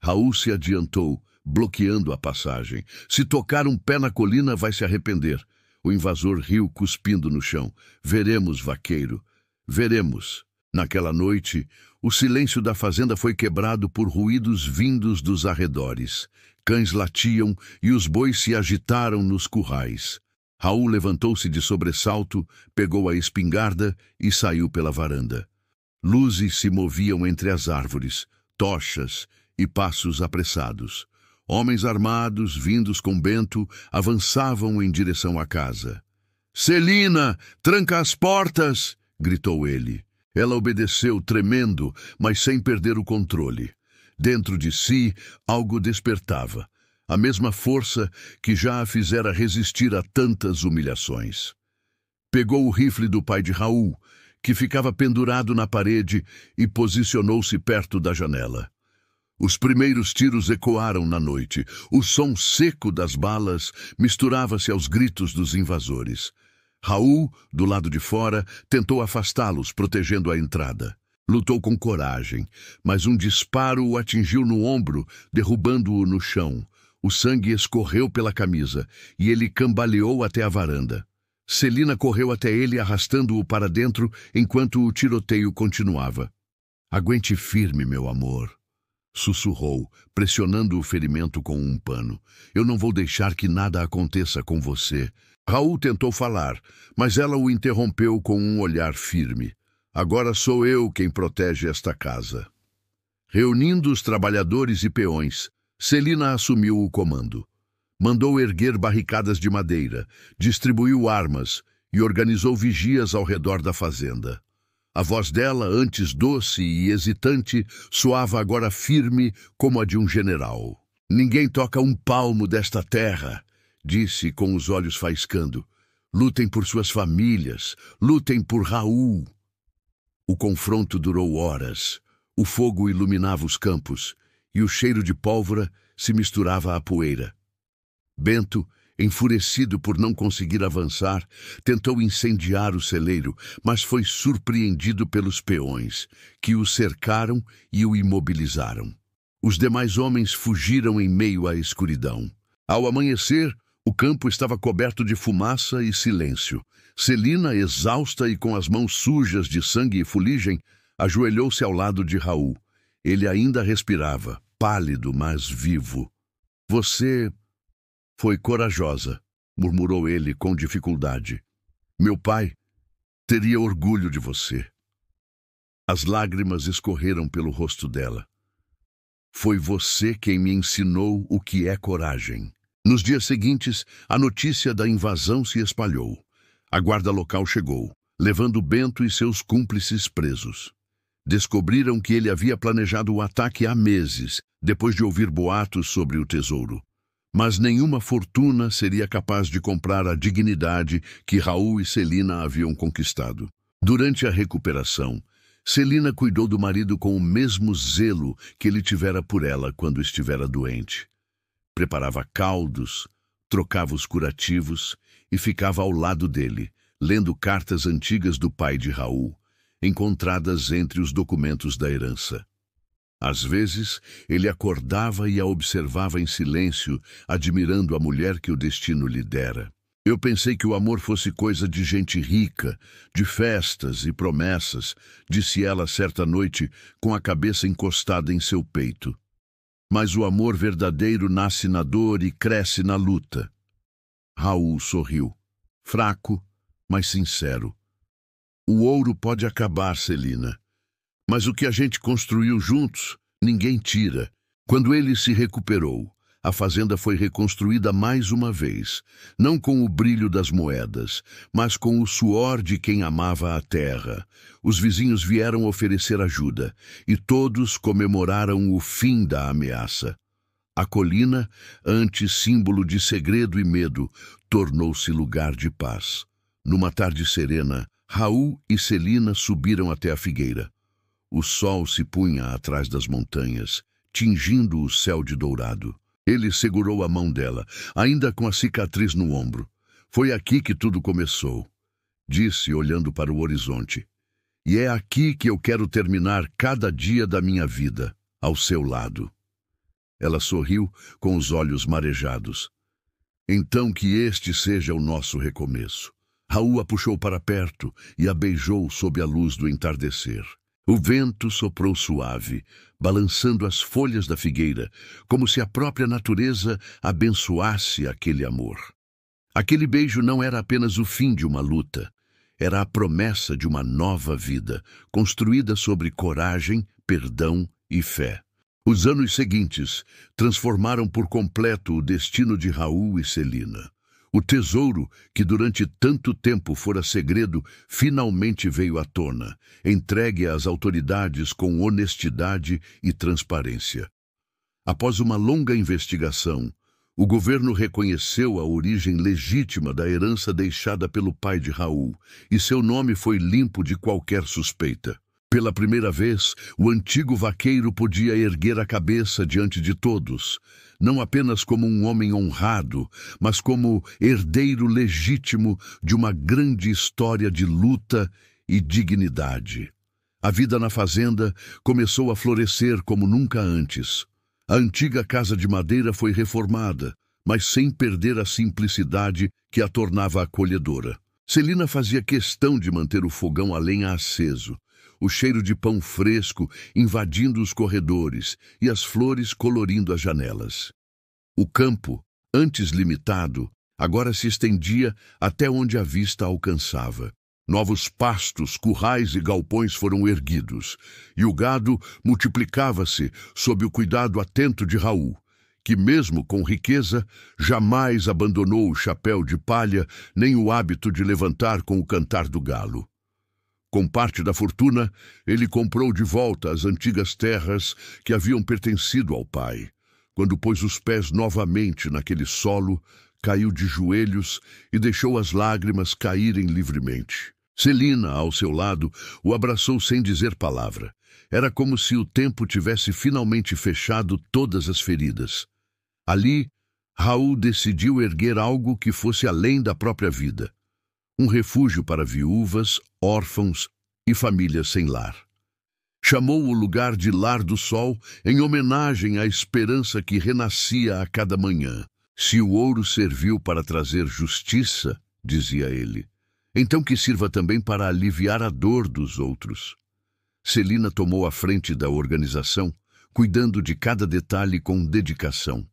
Raul se adiantou, bloqueando a passagem. "Se tocar um pé na colina, vai se arrepender." O invasor riu, cuspindo no chão. "Veremos, vaqueiro, veremos." Naquela noite, o silêncio da fazenda foi quebrado por ruídos vindos dos arredores. Cães latiam e os bois se agitaram nos currais. Raul levantou-se de sobressalto, pegou a espingarda e saiu pela varanda. Luzes se moviam entre as árvores, tochas e passos apressados. Homens armados, vindos com Bento, avançavam em direção à casa. "Celina, tranca as portas!" gritou ele. Ela obedeceu, tremendo, mas sem perder o controle. Dentro de si, algo despertava. A mesma força que já a fizera resistir a tantas humilhações. Pegou o rifle do pai de Raul, que ficava pendurado na parede, e posicionou-se perto da janela. Os primeiros tiros ecoaram na noite. O som seco das balas misturava-se aos gritos dos invasores. Raul, do lado de fora, tentou afastá-los, protegendo a entrada. Lutou com coragem, mas um disparo o atingiu no ombro, derrubando-o no chão. O sangue escorreu pela camisa e ele cambaleou até a varanda. Celina correu até ele, arrastando-o para dentro enquanto o tiroteio continuava. "Aguente firme, meu amor", sussurrou, pressionando o ferimento com um pano. "Eu não vou deixar que nada aconteça com você." Raul tentou falar, mas ela o interrompeu com um olhar firme. "Agora sou eu quem protege esta casa." Reunindo os trabalhadores e peões, Celina assumiu o comando. Mandou erguer barricadas de madeira, distribuiu armas e organizou vigias ao redor da fazenda. A voz dela, antes doce e hesitante, soava agora firme como a de um general. "Ninguém toca um palmo desta terra", disse com os olhos faiscando. "Lutem por suas famílias, lutem por Raul." O confronto durou horas. O fogo iluminava os campos e o cheiro de pólvora se misturava à poeira. Bento, enfurecido por não conseguir avançar, tentou incendiar o celeiro, mas foi surpreendido pelos peões, que o cercaram e o imobilizaram. Os demais homens fugiram em meio à escuridão. Ao amanhecer, o campo estava coberto de fumaça e silêncio. Celina, exausta e com as mãos sujas de sangue e fuligem, ajoelhou-se ao lado de Raul. Ele ainda respirava, pálido, mas vivo. "Você foi corajosa", murmurou ele com dificuldade. "Meu pai teria orgulho de você." As lágrimas escorreram pelo rosto dela. "Foi você quem me ensinou o que é coragem." Nos dias seguintes, a notícia da invasão se espalhou. A guarda local chegou, levando Bento e seus cúmplices presos. Descobriram que ele havia planejado o ataque há meses, depois de ouvir boatos sobre o tesouro. Mas nenhuma fortuna seria capaz de comprar a dignidade que Raul e Celina haviam conquistado. Durante a recuperação, Celina cuidou do marido com o mesmo zelo que ele tivera por ela quando estivera doente. Preparava caldos, trocava os curativos e ficava ao lado dele, lendo cartas antigas do pai de Raul, encontradas entre os documentos da herança. Às vezes, ele acordava e a observava em silêncio, admirando a mulher que o destino lhe dera. "Eu pensei que o amor fosse coisa de gente rica, de festas e promessas", disse ela certa noite, com a cabeça encostada em seu peito. "Mas o amor verdadeiro nasce na dor e cresce na luta." Raul sorriu, fraco, mas sincero. "O ouro pode acabar, Celina, mas o que a gente construiu juntos, ninguém tira." Quando ele se recuperou, a fazenda foi reconstruída mais uma vez, não com o brilho das moedas, mas com o suor de quem amava a terra. Os vizinhos vieram oferecer ajuda, e todos comemoraram o fim da ameaça. A colina, antes símbolo de segredo e medo, tornou-se lugar de paz. Numa tarde serena, Raul e Celina subiram até a figueira. O sol se punha atrás das montanhas, tingindo o céu de dourado. Ele segurou a mão dela, ainda com a cicatriz no ombro. Foi aqui que tudo começou, disse, olhando para o horizonte. E é aqui que eu quero terminar cada dia da minha vida, ao seu lado. Ela sorriu com os olhos marejados. Então que este seja o nosso recomeço. Raul a puxou para perto e a beijou sob a luz do entardecer. O vento soprou suave, balançando as folhas da figueira, como se a própria natureza abençoasse aquele amor. Aquele beijo não era apenas o fim de uma luta, era a promessa de uma nova vida, construída sobre coragem, perdão e fé. Os anos seguintes transformaram por completo o destino de Raul e Celina. O tesouro, que durante tanto tempo fora segredo, finalmente veio à tona, entregue às autoridades com honestidade e transparência. Após uma longa investigação, o governo reconheceu a origem legítima da herança deixada pelo pai de Raul, e seu nome foi limpo de qualquer suspeita. Pela primeira vez, o antigo vaqueiro podia erguer a cabeça diante de todos, não apenas como um homem honrado, mas como herdeiro legítimo de uma grande história de luta e dignidade. A vida na fazenda começou a florescer como nunca antes. A antiga casa de madeira foi reformada, mas sem perder a simplicidade que a tornava acolhedora. Celina fazia questão de manter o fogão a lenha aceso, o cheiro de pão fresco invadindo os corredores e as flores colorindo as janelas. O campo, antes limitado, agora se estendia até onde a vista alcançava. Novos pastos, currais e galpões foram erguidos, e o gado multiplicava-se sob o cuidado atento de Raul, que mesmo com riqueza, jamais abandonou o chapéu de palha nem o hábito de levantar com o cantar do galo. Com parte da fortuna, ele comprou de volta as antigas terras que haviam pertencido ao pai. Quando pôs os pés novamente naquele solo, caiu de joelhos e deixou as lágrimas caírem livremente. Celina, ao seu lado, o abraçou sem dizer palavra. Era como se o tempo tivesse finalmente fechado todas as feridas. Ali, Raul decidiu erguer algo que fosse além da própria vida. Um refúgio para viúvas, órfãos e famílias sem lar. Chamou o lugar de Lar do Sol em homenagem à esperança que renascia a cada manhã. Se o ouro serviu para trazer justiça, dizia ele, então que sirva também para aliviar a dor dos outros. Celina tomou a frente da organização, cuidando de cada detalhe com dedicação.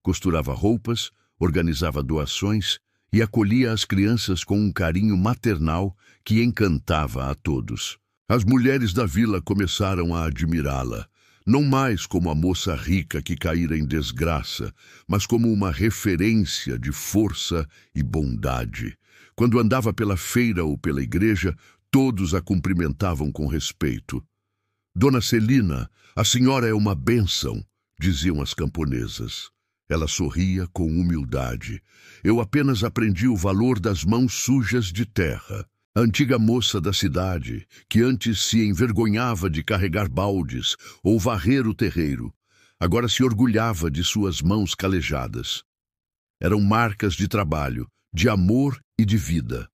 Costurava roupas, organizava doações e acolhia as crianças com um carinho maternal que encantava a todos. As mulheres da vila começaram a admirá-la, não mais como a moça rica que caíra em desgraça, mas como uma referência de força e bondade. Quando andava pela feira ou pela igreja, todos a cumprimentavam com respeito. Dona Celina, a senhora é uma bênção, diziam as camponesas. Ela sorria com humildade. Eu apenas aprendi o valor das mãos sujas de terra. A antiga moça da cidade, que antes se envergonhava de carregar baldes ou varrer o terreiro, agora se orgulhava de suas mãos calejadas. Eram marcas de trabalho, de amor e de vida.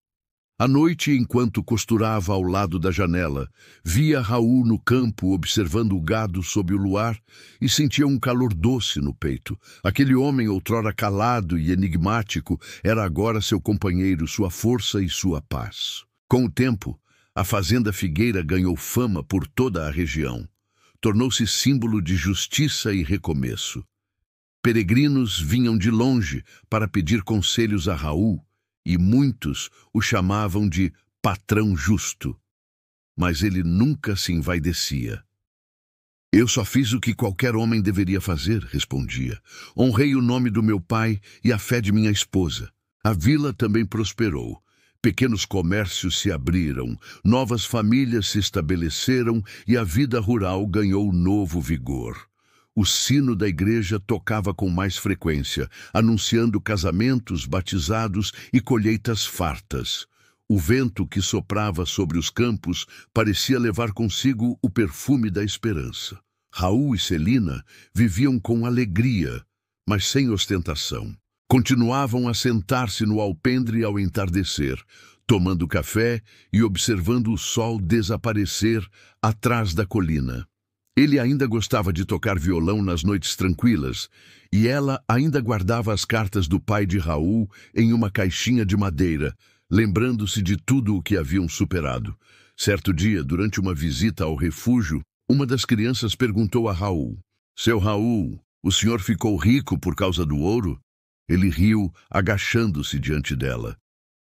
À noite, enquanto costurava ao lado da janela, via Raul no campo observando o gado sob o luar e sentia um calor doce no peito. Aquele homem, outrora calado e enigmático, era agora seu companheiro, sua força e sua paz. Com o tempo, a fazenda Figueira ganhou fama por toda a região. Tornou-se símbolo de justiça e recomeço. Peregrinos vinham de longe para pedir conselhos a Raul, e muitos o chamavam de patrão justo. Mas ele nunca se envaidecia. Eu só fiz o que qualquer homem deveria fazer, respondia. Honrei o nome do meu pai e a fé de minha esposa. A vila também prosperou. Pequenos comércios se abriram, novas famílias se estabeleceram e a vida rural ganhou novo vigor. O sino da igreja tocava com mais frequência, anunciando casamentos, batizados e colheitas fartas. O vento que soprava sobre os campos parecia levar consigo o perfume da esperança. Raul e Celina viviam com alegria, mas sem ostentação. Continuavam a sentar-se no alpendre ao entardecer, tomando café e observando o sol desaparecer atrás da colina. Ele ainda gostava de tocar violão nas noites tranquilas, e ela ainda guardava as cartas do pai de Raul em uma caixinha de madeira, lembrando-se de tudo o que haviam superado. Certo dia, durante uma visita ao refúgio, uma das crianças perguntou a Raul: "Seu Raul, o senhor ficou rico por causa do ouro?" Ele riu, agachando-se diante dela.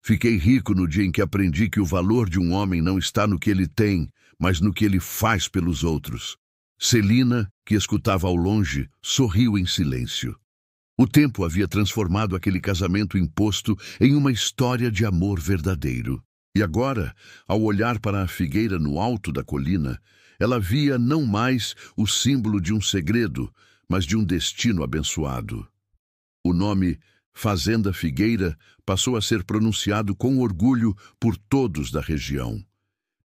"Fiquei rico no dia em que aprendi que o valor de um homem não está no que ele tem, mas no que ele faz pelos outros." Celina, que escutava ao longe, sorriu em silêncio. O tempo havia transformado aquele casamento imposto em uma história de amor verdadeiro. E agora, ao olhar para a figueira no alto da colina, ela via não mais o símbolo de um segredo, mas de um destino abençoado. O nome Fazenda Figueira passou a ser pronunciado com orgulho por todos da região.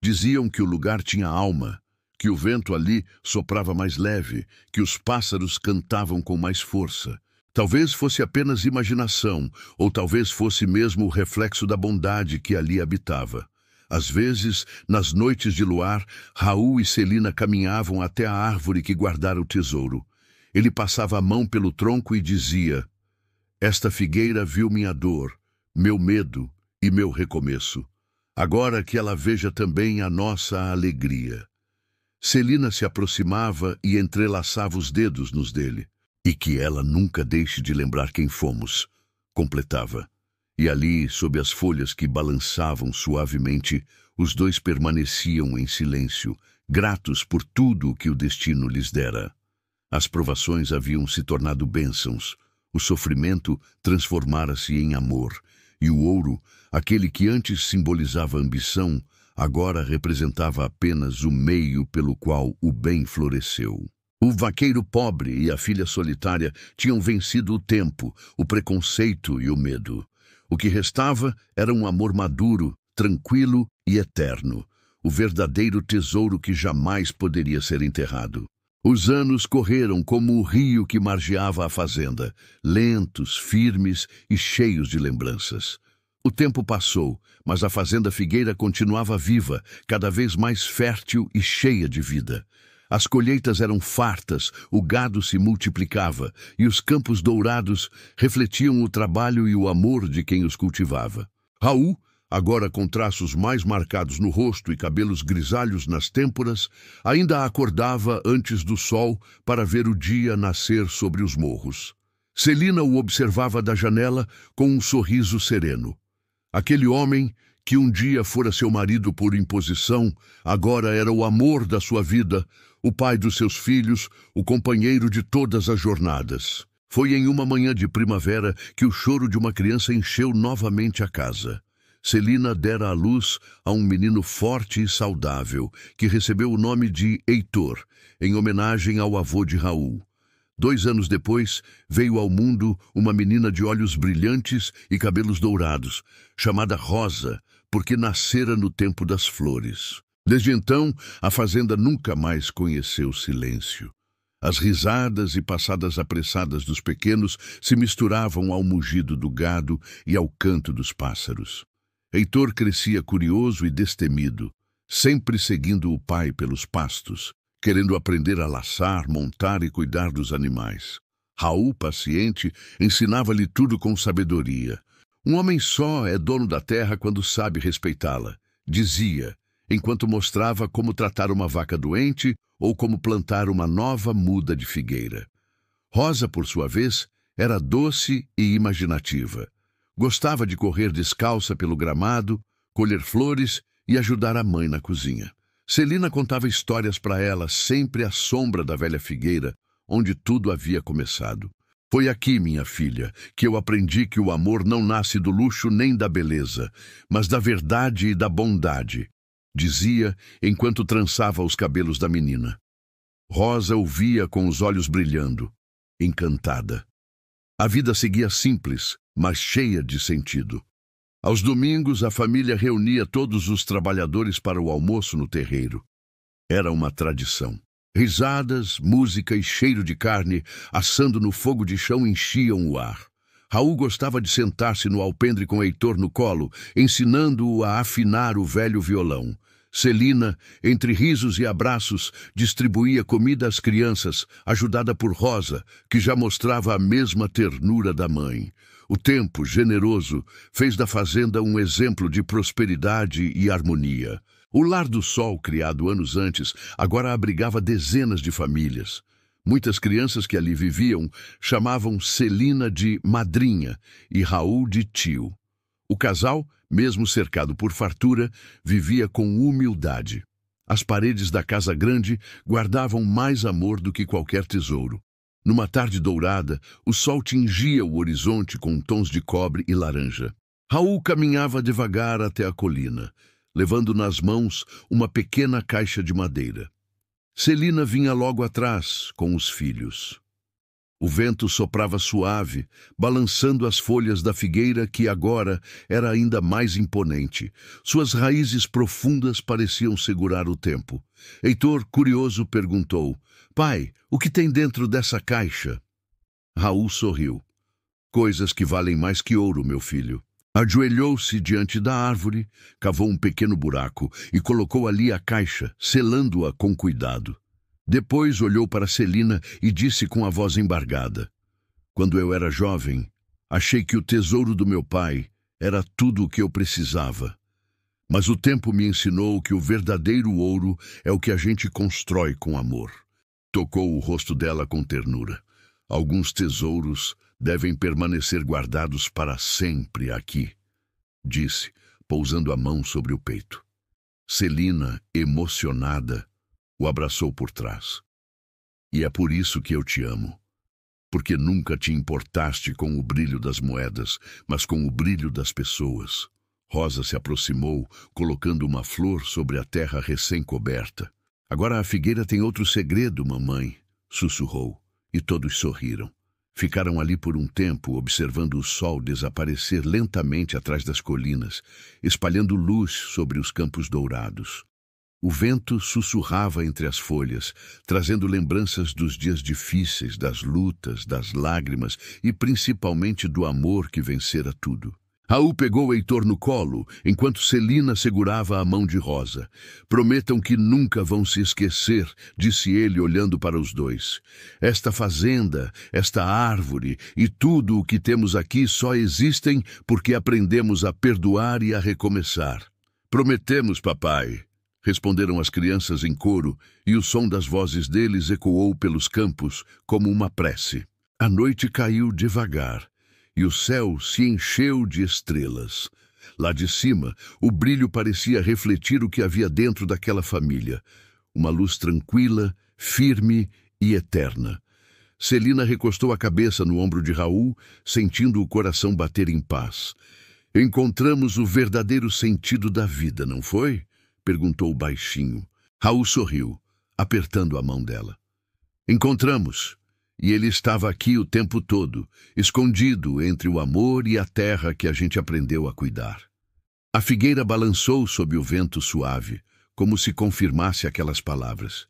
Diziam que o lugar tinha alma, que o vento ali soprava mais leve, que os pássaros cantavam com mais força. Talvez fosse apenas imaginação, ou talvez fosse mesmo o reflexo da bondade que ali habitava. Às vezes, nas noites de luar, Raul e Celina caminhavam até a árvore que guardara o tesouro. Ele passava a mão pelo tronco e dizia: "Esta figueira viu minha dor, meu medo e meu recomeço. Agora que ela veja também a nossa alegria." Celina se aproximava e entrelaçava os dedos nos dele. "E que ela nunca deixe de lembrar quem fomos", completava. E ali, sob as folhas que balançavam suavemente, os dois permaneciam em silêncio, gratos por tudo o que o destino lhes dera. As provações haviam se tornado bênçãos, o sofrimento transformara-se em amor, e o ouro, aquele que antes simbolizava ambição, agora representava apenas o meio pelo qual o bem floresceu. O vaqueiro pobre e a filha solitária tinham vencido o tempo, o preconceito e o medo. O que restava era um amor maduro, tranquilo e eterno, o verdadeiro tesouro que jamais poderia ser enterrado. Os anos correram como o rio que margeava a fazenda, lentos, firmes e cheios de lembranças. O tempo passou, mas a fazenda Figueira continuava viva, cada vez mais fértil e cheia de vida. As colheitas eram fartas, o gado se multiplicava, e os campos dourados refletiam o trabalho e o amor de quem os cultivava. Raul, agora com traços mais marcados no rosto e cabelos grisalhos nas têmporas, ainda acordava antes do sol para ver o dia nascer sobre os morros. Celina o observava da janela com um sorriso sereno. Aquele homem, que um dia fora seu marido por imposição, agora era o amor da sua vida, o pai dos seus filhos, o companheiro de todas as jornadas. Foi em uma manhã de primavera que o choro de uma criança encheu novamente a casa. Celina dera à luz a um menino forte e saudável, que recebeu o nome de Heitor, em homenagem ao avô de Raul. 2 anos depois, veio ao mundo uma menina de olhos brilhantes e cabelos dourados, chamada Rosa, porque nascera no tempo das flores. Desde então, a fazenda nunca mais conheceu silêncio. As risadas e passadas apressadas dos pequenos se misturavam ao mugido do gado e ao canto dos pássaros. Heitor crescia curioso e destemido, sempre seguindo o pai pelos pastos, querendo aprender a laçar, montar e cuidar dos animais. Raul, paciente, ensinava-lhe tudo com sabedoria. Um homem só é dono da terra quando sabe respeitá-la, dizia, enquanto mostrava como tratar uma vaca doente ou como plantar uma nova muda de figueira. Rosa, por sua vez, era doce e imaginativa. Gostava de correr descalça pelo gramado, colher flores e ajudar a mãe na cozinha. Celina contava histórias para ela, sempre à sombra da velha figueira, onde tudo havia começado. Foi aqui, minha filha, que eu aprendi que o amor não nasce do luxo nem da beleza, mas da verdade e da bondade, dizia enquanto trançava os cabelos da menina. Rosa ouvia com os olhos brilhando, encantada. A vida seguia simples, mas cheia de sentido. Aos domingos, a família reunia todos os trabalhadores para o almoço no terreiro. Era uma tradição. Risadas, música e cheiro de carne assando no fogo de chão enchiam o ar. Raul gostava de sentar-se no alpendre com Heitor no colo, ensinando-o a afinar o velho violão. Celina, entre risos e abraços, distribuía comida às crianças, ajudada por Rosa, que já mostrava a mesma ternura da mãe. O tempo, generoso, fez da fazenda um exemplo de prosperidade e harmonia. O Lar do Sol, criado anos antes, agora abrigava dezenas de famílias. Muitas crianças que ali viviam chamavam Celina de madrinha e Raul de tio. O casal, mesmo cercado por fartura, vivia com humildade. As paredes da casa grande guardavam mais amor do que qualquer tesouro. Numa tarde dourada, o sol tingia o horizonte com tons de cobre e laranja. Raul caminhava devagar até a colina, levando nas mãos uma pequena caixa de madeira. Celina vinha logo atrás, com os filhos. O vento soprava suave, balançando as folhas da figueira que agora era ainda mais imponente. Suas raízes profundas pareciam segurar o tempo. Heitor, curioso, perguntou: "Pai, o que tem dentro dessa caixa?" Raul sorriu. "Coisas que valem mais que ouro, meu filho." Ajoelhou-se diante da árvore, cavou um pequeno buraco e colocou ali a caixa, selando-a com cuidado. Depois olhou para Celina e disse com a voz embargada: "Quando eu era jovem, achei que o tesouro do meu pai era tudo o que eu precisava. Mas o tempo me ensinou que o verdadeiro ouro é o que a gente constrói com amor." Tocou o rosto dela com ternura. "Alguns tesouros devem permanecer guardados para sempre aqui", disse, pousando a mão sobre o peito. Celina, emocionada, o abraçou por trás. "E é por isso que eu te amo. Porque nunca te importaste com o brilho das moedas, mas com o brilho das pessoas." Rosa se aproximou, colocando uma flor sobre a terra recém-coberta. "Agora a figueira tem outro segredo, mamãe", sussurrou, e todos sorriram. Ficaram ali por um tempo, observando o sol desaparecer lentamente atrás das colinas, espalhando luz sobre os campos dourados. O vento sussurrava entre as folhas, trazendo lembranças dos dias difíceis, das lutas, das lágrimas e principalmente do amor que vencera tudo. Raul pegou Heitor no colo, enquanto Celina segurava a mão de Rosa. "Prometam que nunca vão se esquecer", disse ele olhando para os dois. "Esta fazenda, esta árvore e tudo o que temos aqui só existem porque aprendemos a perdoar e a recomeçar." "Prometemos, papai", responderam as crianças em coro, e o som das vozes deles ecoou pelos campos como uma prece. A noite caiu devagar, e o céu se encheu de estrelas. Lá de cima, o brilho parecia refletir o que havia dentro daquela família. Uma luz tranquila, firme e eterna. Celina recostou a cabeça no ombro de Raul, sentindo o coração bater em paz. "Encontramos o verdadeiro sentido da vida, não foi?" perguntou baixinho. Raul sorriu, apertando a mão dela. "Encontramos. E ele estava aqui o tempo todo, escondido entre o amor e a terra que a gente aprendeu a cuidar." A figueira balançou sob o vento suave, como se confirmasse aquelas palavras.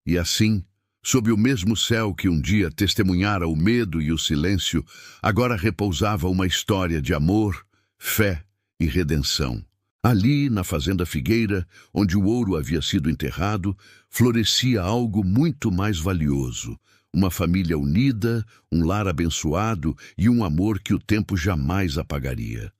E assim, sob o mesmo céu que um dia testemunhara o medo e o silêncio, agora repousava uma história de amor, fé e redenção. Ali, na fazenda Figueira, onde o ouro havia sido enterrado, florescia algo muito mais valioso: uma família unida, um lar abençoado e um amor que o tempo jamais apagaria.